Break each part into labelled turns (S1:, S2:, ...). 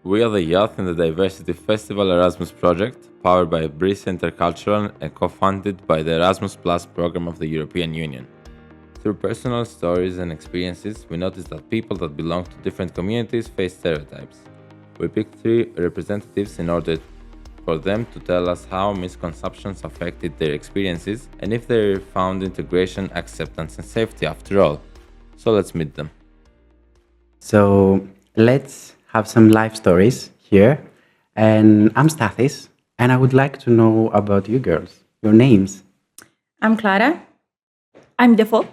S1: We are the youth in the Diversity Festival Erasmus project, powered by Brice Intercultural and co-funded by the Erasmus Plus program of the European Union. Through personal stories and experiences, we noticed that people that belong to different communities face stereotypes. We picked three representatives in order for them to tell us how misconceptions affected their experiences and if they found integration, acceptance, and safety after all. So let's meet them.
S2: So let's have some life stories here. And I'm Stathis, and I would like to know about you girls, your names.
S3: I'm Clara.
S4: I'm Defo.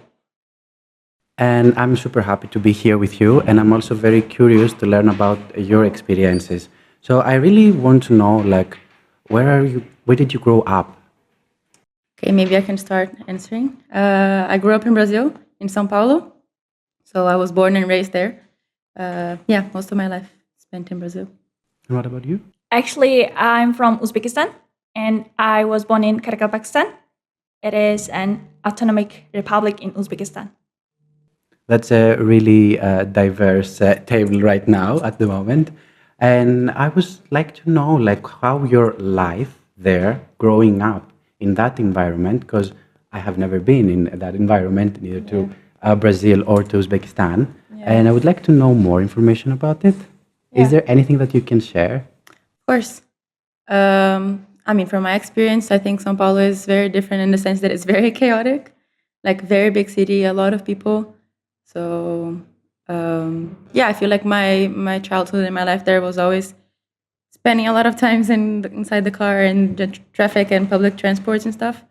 S2: And I'm super happy to be here with you, and I'm also very curious to learn about your experiences. So I really want to know, like, where did you grow up?
S3: Okay, maybe I can start answering. I grew up in Brazil, in São Paulo. So I was born and raised there. Yeah, most of my life spent in Brazil.
S2: And what about you?
S4: Actually, I'm from Uzbekistan and I was born in Karakalpakstan. It is an autonomic republic in Uzbekistan.
S2: That's a really diverse table right now at the moment. And I would like to know like how your life there growing up in that environment, because I have never been in that environment, neither to Brazil or to Uzbekistan. And I would like to know more information about it. Is there anything that you can share?
S3: Of course. I mean, from my experience, I think São Paulo is very different in the sense that it's very chaotic, like very big city, a lot of people. So yeah, I feel like my childhood and my life there was always spending a lot of times inside the car and the traffic and public transports and stuff.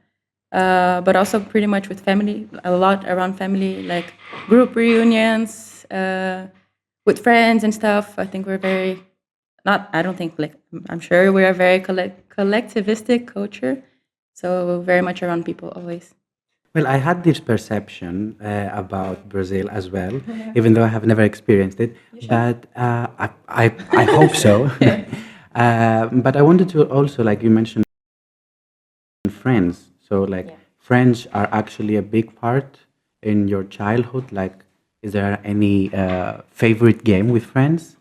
S3: But also pretty much with family, a lot around family, like group reunions with friends and stuff. I think we're very, I don't think, like, I'm sure we're a very collectivistic culture. So very much around people always.
S2: Well, I had this perception about Brazil as well, even though I have never experienced it. But I hope so. But I wanted to also, like you mentioned, friends. So, like, friends are actually a big part in your childhood. Like, is there any favorite game with friends?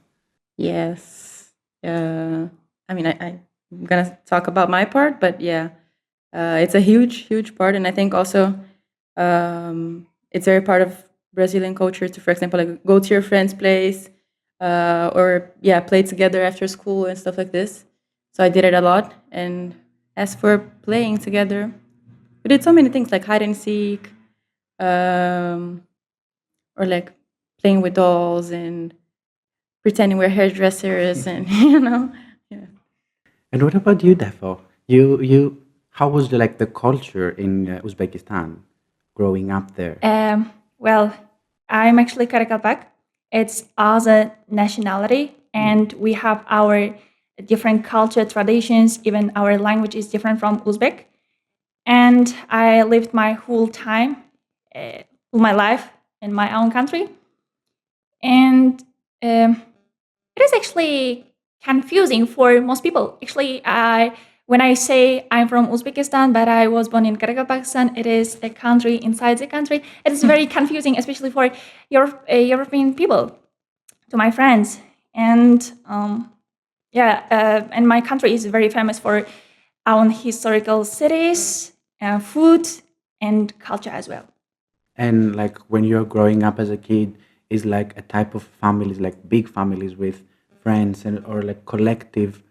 S3: Yes. I mean, I'm going to talk about my part, but yeah. It's a huge, huge part, and I think also it's very part of Brazilian culture to, for example, like go to your friend's place or play together after school and stuff like this. So I did it a lot. And as for playing together, we did so many things like hide and seek, or like playing with dolls and pretending we're hairdressers, and yeah.
S2: And what about you, Defo? You how was the culture in Uzbekistan growing up there?
S4: Well, I'm actually Karakalpak. It's other nationality, and we have our different culture, traditions. Even our language is different from Uzbek. And I lived my whole my life in my own country. And it is actually confusing for most people. Actually, when I say I'm from Uzbekistan, but I was born in Karakalpakstan, it is a country inside the country. It is very confusing, especially for European people, to my friends. And and my country is very famous for our historical cities, food, and culture as well.
S2: And like when you're growing up as a kid, is like a type of families, like big families with friends and or like collective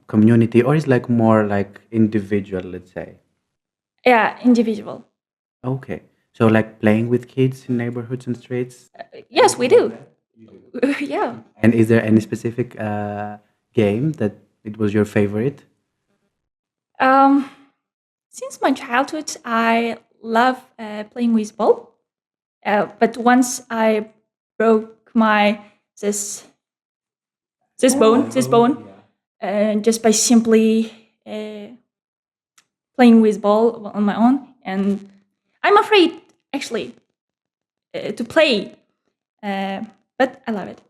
S2: community, or is like more like individual, let's say?
S4: Yeah, individual.
S2: Okay. So like playing with kids in neighborhoods and streets?
S4: Yes, we do. Yeah.
S2: And is there any specific game that it was your favorite?
S4: Since my childhood, I love playing with ball. But once I broke this bone, just by simply playing with ball on my own, and I'm afraid actually to play, but I love it.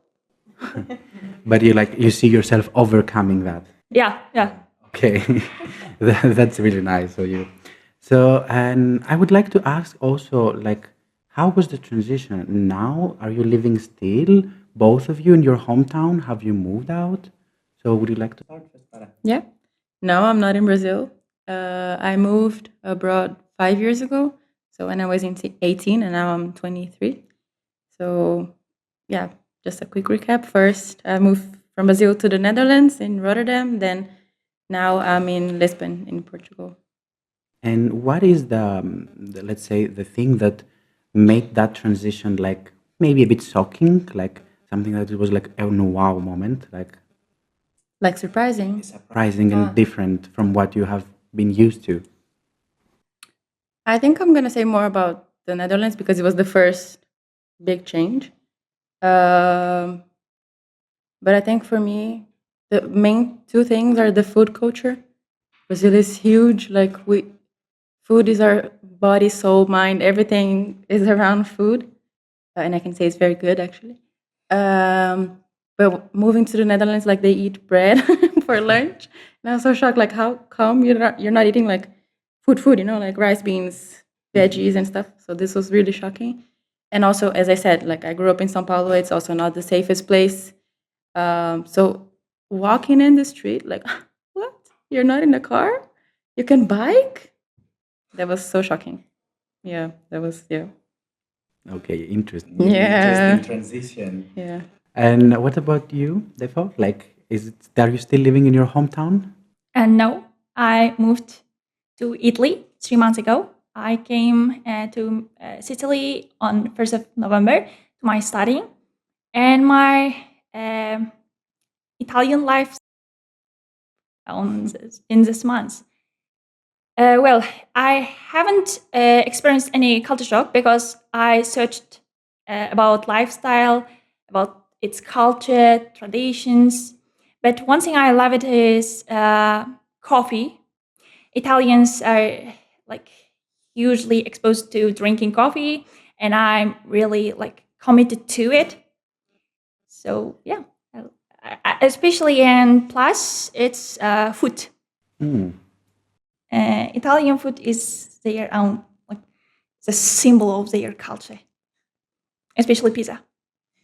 S2: But you see yourself overcoming that.
S4: Yeah.
S2: Okay, that's really nice of you. So, and I would like to ask also, like, how was the transition? Now, are you living still both of you in your hometown? Have you moved out? So would you like to start first, Tara?
S3: Yeah. No, I'm not in Brazil. I moved abroad 5 years ago. So when I was 18 and now I'm 23. So yeah, just a quick recap. First, I moved from Brazil to the Netherlands in Rotterdam. Then now I'm in Lisbon in Portugal.
S2: And what is let's say, the thing that made that transition like maybe a bit shocking, like something that it was like a wow moment, like
S3: Like surprising.
S2: surprising and different from what you have been used to?
S3: I think I'm gonna say more about the Netherlands because it was the first big change. Um, but I think for me, the main two things are the food culture. Brazil is huge. Food is our body, soul, mind. Everything is around food, and I can say it's very good actually. But moving to the Netherlands, like they eat bread for lunch, and I was so shocked. Like, how come you're not eating like food? Like rice, beans, veggies, and stuff. So this was really shocking. And also, as I said, like I grew up in São Paulo. It's also not the safest place. So walking in the street, like, what? You're not in a car? You can bike? That was so shocking. Yeah, that was, yeah.
S2: Okay, interesting.
S3: Yeah.
S2: Interesting transition.
S3: Yeah.
S2: And what about you, Defo? Like, are you still living in your hometown?
S4: And no, I moved to Italy 3 months ago. I came to Sicily on 1st of November to my studying. And my Italian life in this month. Well, I haven't experienced any culture shock because I searched about lifestyle, about its culture, traditions. But one thing I love it is coffee. Italians are like hugely exposed to drinking coffee, and I'm really like committed to it. So yeah, especially and plus it's food.
S2: Hmm.
S4: Italian food is their own, like the symbol of their culture, especially pizza,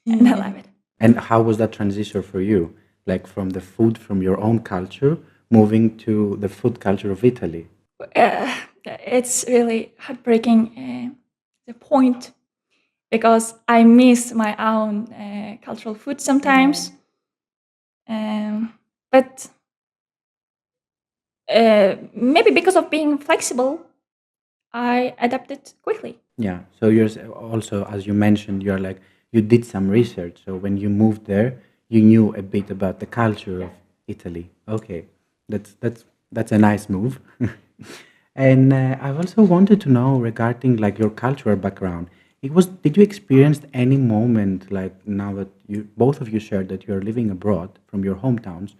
S4: and I love it.
S2: And how was that transition for you? Like from the food from your own culture, moving to the food culture of Italy?
S4: It's really heartbreaking, the point, because I miss my own cultural food sometimes. But maybe because of being flexible, I adapted quickly.
S2: Yeah. So also, as you mentioned, you're like you did some research. So when you moved there, you knew a bit about the culture of Italy. Okay, that's a nice move. And I also wanted to know regarding like your cultural background. Did you experience any moment like now that you both of you shared that you're living abroad from your hometowns?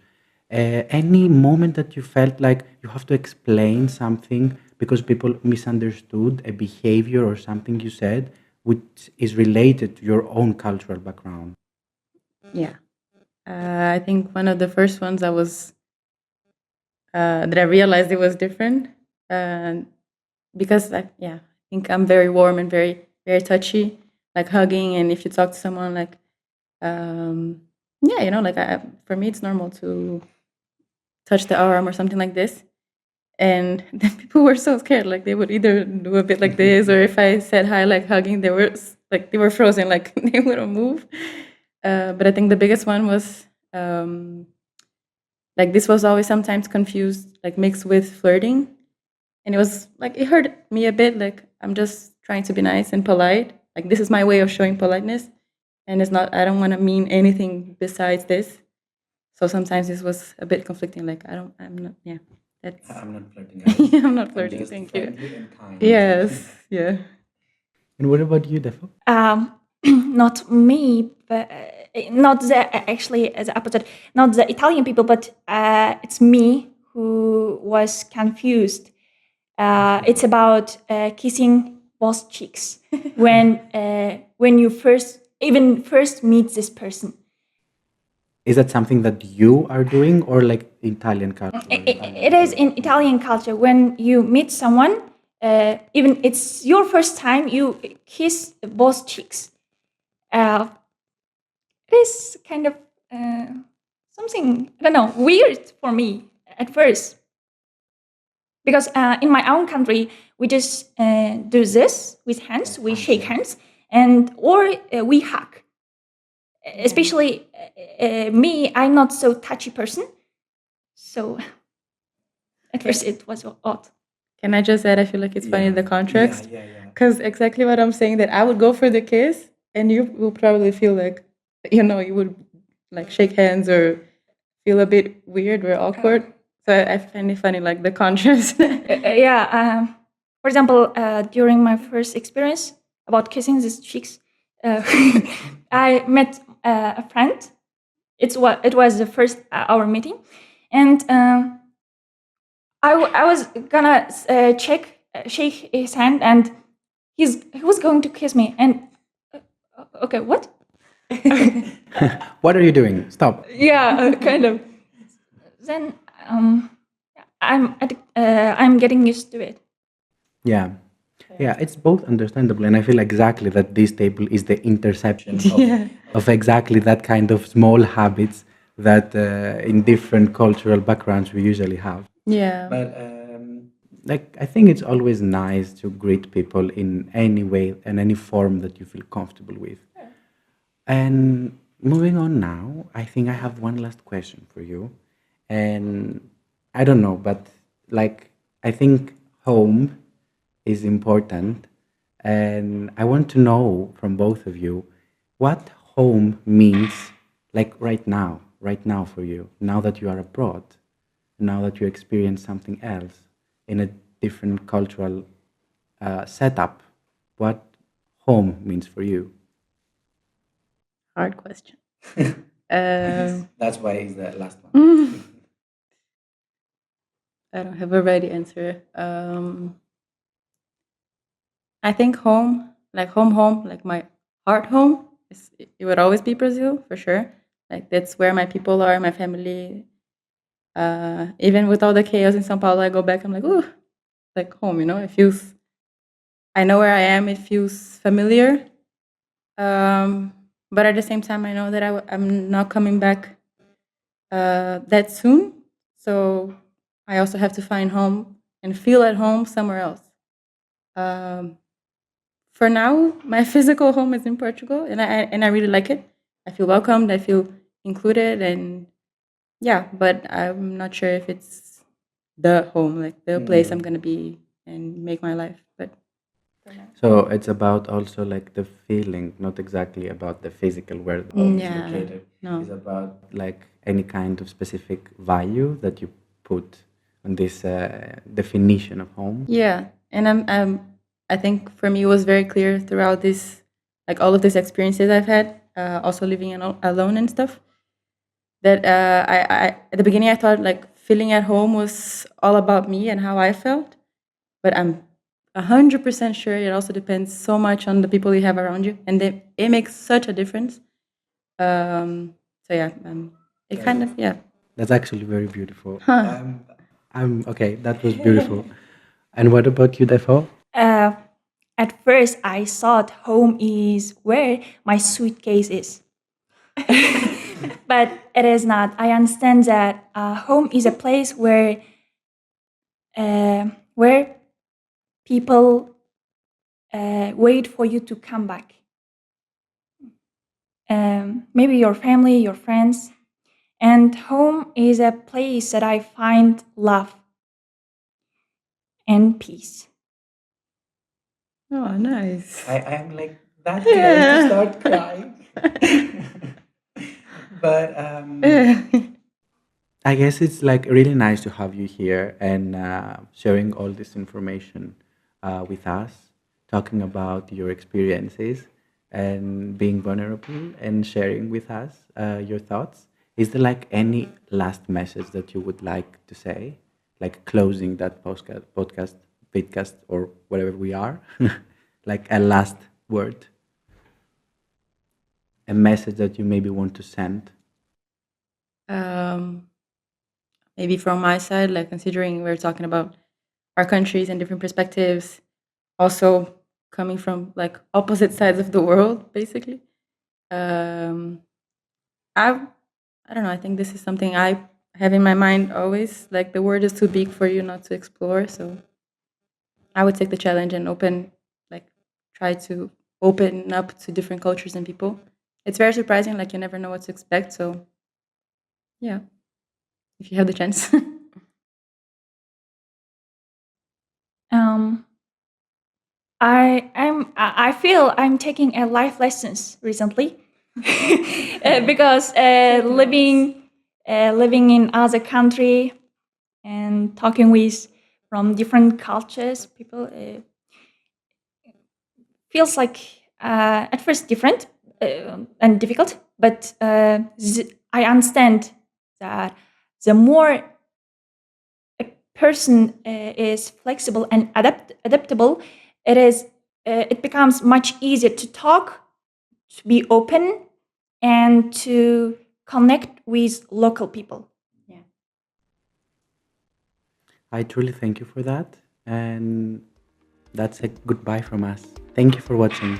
S2: Any moment that you felt like you have to explain something because people misunderstood a behavior or something you said, which is related to your own cultural background?
S3: Yeah. I think one of the first ones that I realized it was different. Because I think I'm very warm and very, very touchy, like hugging. And if you talk to someone, like, yeah, like for me, it's normal to touch the arm or something like this. And then people were so scared, like they would either do a bit like this, or if I said hi, like hugging, they were frozen, like they wouldn't move. But I think the biggest one was like this was always sometimes confused, like mixed with flirting, and it was like it hurt me a bit. Like I'm just trying to be nice and polite. Like this is my way of showing politeness, and it's not. I don't want to mean anything besides this. So sometimes this was a bit conflicting. Like I'm not. Yeah, that's.
S2: I'm not flirting.
S3: I'm not flirting. Thank you.
S2: And kind.
S3: Yes. Yeah.
S2: And what about you, Defo?
S4: Not me, but not actually the opposite. Not the Italian people, but it's me who was confused. It's about kissing both cheeks when you first meet this person.
S2: Is that something that you are doing or like Italian culture?
S4: It is in Italian culture when you meet someone, even it's your first time, you kiss both cheeks. it is kind of something, I don't know, weird for me at first. Because in my own country, we just do this with hands, we shake hands, or we hug. Especially me, I'm not so touchy person. So at first it was odd.
S3: Can I just add? I feel like it's funny the context.
S2: Yeah.
S3: Because exactly what I'm saying, that I would go for the kiss, and you will probably feel like, you would like shake hands or feel a bit weird or awkward. So I find it funny, like the contrast.
S4: For example, during my first experience about kissing these cheeks, I met a friend. It was the first our meeting, and I was gonna shake his hand, and he was going to kiss me, and okay, what?
S2: What are you doing? Stop.
S4: Yeah, kind of. Then I'm getting used to it.
S2: Yeah. Yeah, it's both understandable, and I feel exactly that this table is the interception of exactly that kind of small habits that in different cultural backgrounds we usually have.
S3: Yeah.
S2: But like, I think it's always nice to greet people in any way and any form that you feel comfortable with. And moving on now, I think I have one last question for you. And I don't know, but like, I think home is important. And I want to know from both of you what home means, like right now for you, now that you are abroad, now that you experience something else in a different cultural setup, what home means for you.
S3: Hard question. Um,
S2: That's why it's the last one.
S3: I don't have a ready answer. I think home, like home, like my heart home, it would always be Brazil for sure. Like that's where my people are, my family. Even with all the chaos in São Paulo, I go back. I'm like, ooh, like home. It feels. I know where I am. It feels familiar. But at the same time, I know that I'm not coming back that soon. So I also have to find home and feel at home somewhere else. Um, for now, my physical home is in Portugal, and I really like it. I feel welcomed. I feel included, and yeah. But I'm not sure if it's the home, like the place I'm gonna be and make my life. But
S2: So it's about also like the feeling, not exactly about the physical where the home is
S3: yeah,
S2: located.
S3: no.
S2: It's about like any kind of specific value that you put on this definition of home.
S3: Yeah, and I think for me it was very clear throughout this, like all of these experiences I've had, also living alone and stuff. That I at the beginning I thought like feeling at home was all about me and how I felt, but I'm 100% sure it also depends so much on the people you have around you, and it makes such a difference. So yeah, it kind of yeah.
S2: That's actually very beautiful. I'm okay. That was beautiful. And what about you, Defo?
S4: At first, I thought home is where my suitcase is. But it is not. I understand that home is a place where people wait for you to come back. Maybe your family, your friends. And home is a place that I find love and peace.
S3: Oh, nice.
S2: I am like that close to start crying. But I guess it's like really nice to have you here and sharing all this information with us, talking about your experiences and being vulnerable and sharing with us your thoughts. Is there like any last message that you would like to say, like closing that podcast, or whatever we are, like a last word, a message that you maybe want to send?
S3: um, Maybe from my side, like considering we're talking about our countries and different perspectives, also coming from like opposite sides of the world, basically. Um, I don't know. I think this is something I have in my mind always. Like the world is too big for you not to explore. So I would take the challenge and like, try to open up to different cultures and people. It's very surprising. Like you never know what to expect. So yeah, if you have the chance.
S4: Um, I feel I'm taking a life lessons recently because living in other country and talking with from different cultures people feels like at first different and difficult, but I understand that the more a person is flexible and adaptable, it becomes much easier to talk, to be open, and to connect with local people. Yeah.
S2: I truly thank you for that. And that's a goodbye from us. Thank you for watching.